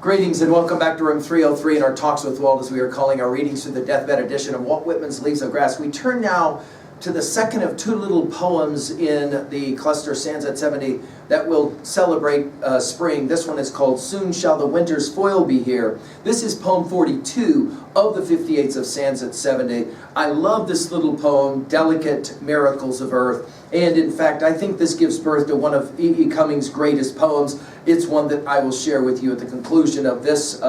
Greetings and welcome back to room 303 in our Talks with Walt, as we are calling our readings through the deathbed edition of Walt Whitman's Leaves of Grass. We turn now to the second of two little poems in the cluster Stanza at 70 that will celebrate spring. This one is called Soon Shall the Winter's Foil Be Here. This is poem 42 of the 58s of Stanza at 70. I love this little poem, Delicate Miracles of Earth. And in fact, I think this gives birth to one of E.E. Cummings' greatest poems. It's one that I will share with you at the conclusion of this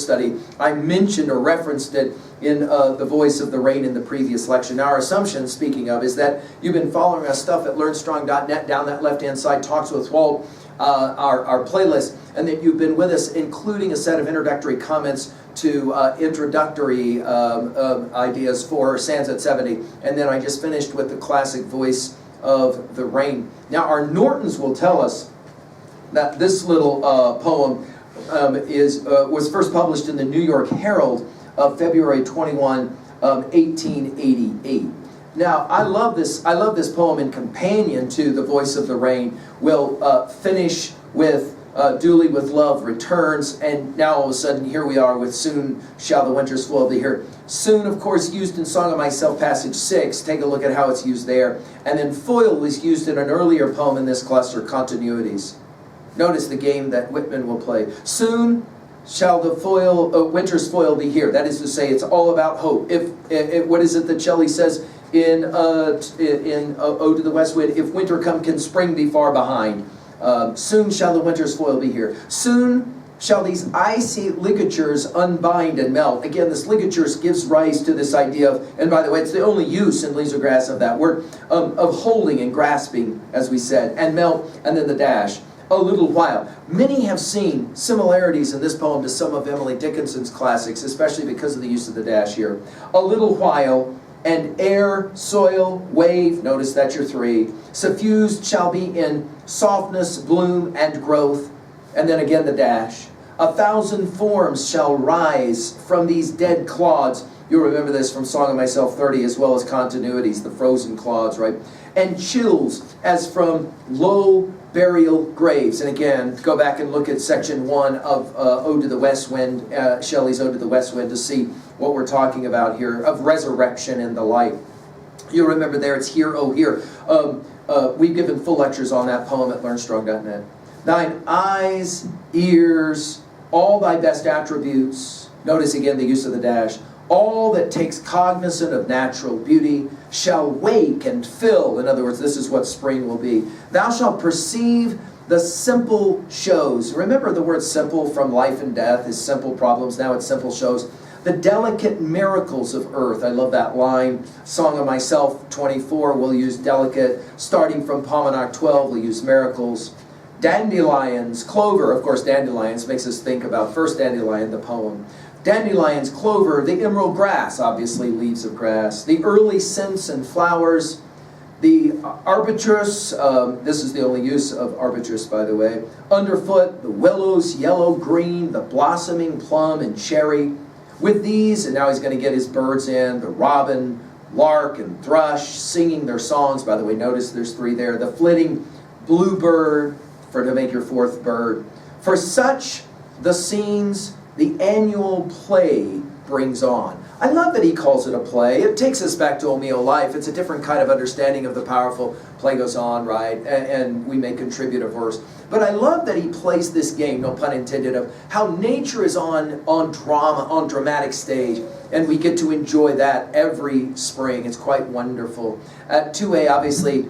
study. I mentioned or referenced it in The Voice of the Rain in the previous lecture. Now, our assumption, speaking of, is that you've been following our stuff at LearnStrong.net, down that left-hand side, Talks with Walt, our playlist, and that you've been with us, including a set of introductory comments to introductory ideas for Stanza at 70. And then I just finished with the classic Voice of the Rain. Now, our Nortons will tell us that this little poem was first published in the New York Herald of February 21, 1888. Now, I love this poem in companion to The Voice of the Rain. We'll finish with Duly with Love Returns, and now all of a sudden here we are with Soon Shall the Winter's Foil Be Here. Soon, of course, used in Song of Myself, passage 6. Take a look at how it's used there. And then foil was used in an earlier poem in this cluster, Continuities. Notice the game that Whitman will play. Soon shall the winter's foil be here. That is to say, it's all about hope. What is it that Shelley says in Ode to the West Wind? If winter come, can spring be far behind? Soon shall the winter's foil be here. Soon shall these icy ligatures unbind and melt. Again, this ligatures gives rise to this idea of, and by the way, it's the only use in Leaves of Grass of that word, of holding and grasping, as we said, and melt, and then the dash. A little while. Many have seen similarities in this poem to some of Emily Dickinson's classics, especially because of the use of the dash here. A little while, and air, soil, wave, notice that's your three, suffused shall be in softness, bloom, and growth, and then again the dash. 1,000 forms shall rise from these dead clods. You'll remember this from Song of Myself 30, as well as Continuities, the frozen clods, right? And chills as from low burial graves. And again, go back and look at section 1 of Ode to the West Wind, Shelley's Ode to the West Wind, to see what we're talking about here, of resurrection and the like. You'll remember there, it's Here, Oh Here. We've given full lectures on that poem at LearnStrong.net. Thine eyes, ears, all thy best attributes. Notice again the use of the dash. All that takes cognizant of natural beauty shall wake and fill. In other words, this is what spring will be. Thou shalt perceive the simple shows. Remember the word simple from Life and Death is simple problems. Now it's simple shows. The delicate miracles of earth. I love that line. Song of Myself 24 will use delicate. Starting from Palmanac 12 we'll use miracles. Dandelions, clover. Of course, dandelions makes us think about first dandelion, the poem. Dandelions, clover, the emerald grass, obviously leaves of grass, the early scents and flowers, the arbutus, this is the only use of arbutus, by the way, underfoot, the willows, yellow-green, the blossoming plum and cherry. With these, and now he's going to get his birds in, the robin, lark, and thrush, singing their songs. By the way, notice there's 3 there. The flitting bluebird, to make your 4th bird. For such the scenes the annual play brings on. I love that he calls it a play. It takes us back to Omeo life. It's a different kind of understanding of the powerful play goes on, right? And we may contribute a verse. But I love that he plays this game, no pun intended, of how nature is on drama, on dramatic stage, and we get to enjoy that every spring. It's quite wonderful. 2a, obviously,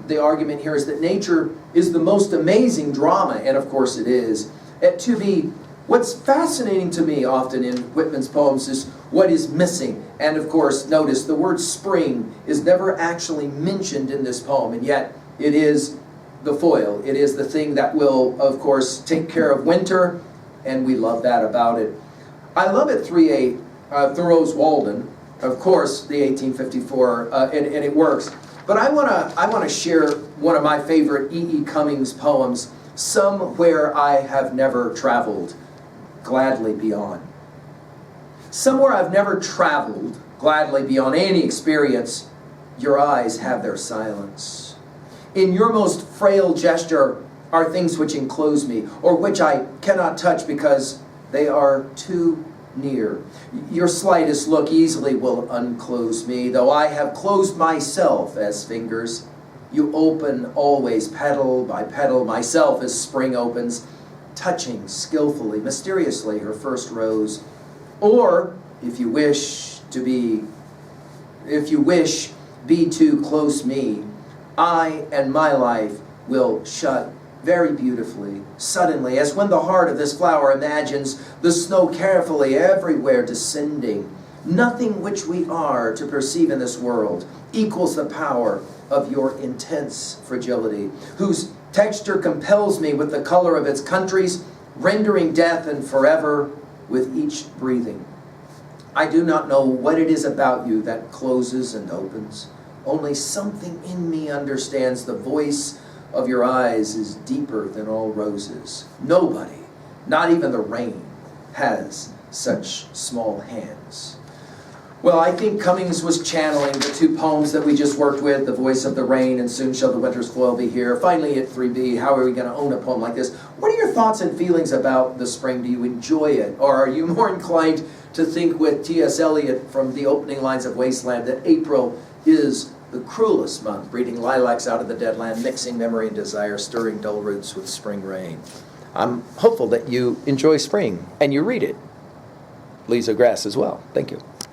the argument here is that nature is the most amazing drama, and of course it is. At 2b, what's fascinating to me often in Whitman's poems is what is missing. And of course, notice the word spring is never actually mentioned in this poem, and yet it is the foil. It is the thing that will, of course, take care of winter, and we love that about it. I love at 3a, Thoreau's Walden, of course, the 1854, and it works. But I want to share one of my favorite E.E. Cummings poems, Somewhere I Have Never Traveled, Gladly Beyond. Somewhere I've never traveled, gladly beyond any experience, your eyes have their silence. In your most frail gesture are things which enclose me, or which I cannot touch because They are too near. Your slightest look easily will unclose me, though I have closed myself as fingers. You open always petal by petal, myself as spring opens, touching skillfully, mysteriously her first rose. Or, if you wish, be too close me, I and my life will shut very beautifully, suddenly, as when the heart of this flower imagines the snow carefully everywhere descending. Nothing which we are to perceive in this world equals the power of your intense fragility, whose texture compels me with the color of its countries, rendering death and forever with each breathing. I do not know what it is about you that closes and opens. Only something in me understands the voice of your eyes is deeper than all roses. Nobody, not even the rain, has such small hands. Well, I think Cummings was channeling the two poems that we just worked with, The Voice of the Rain and Soon Shall the Winter's Foil Be Here. Finally at 3B, how are we going to own a poem like this? What are your thoughts and feelings about the spring? Do you enjoy it? Or are you more inclined to think with T.S. Eliot from the opening lines of Wasteland that April is the cruelest month, breeding lilacs out of the dead land, mixing memory and desire, stirring dull roots with spring rain? I'm hopeful that you enjoy spring and you read it. Leaves of Grass as well. Thank you.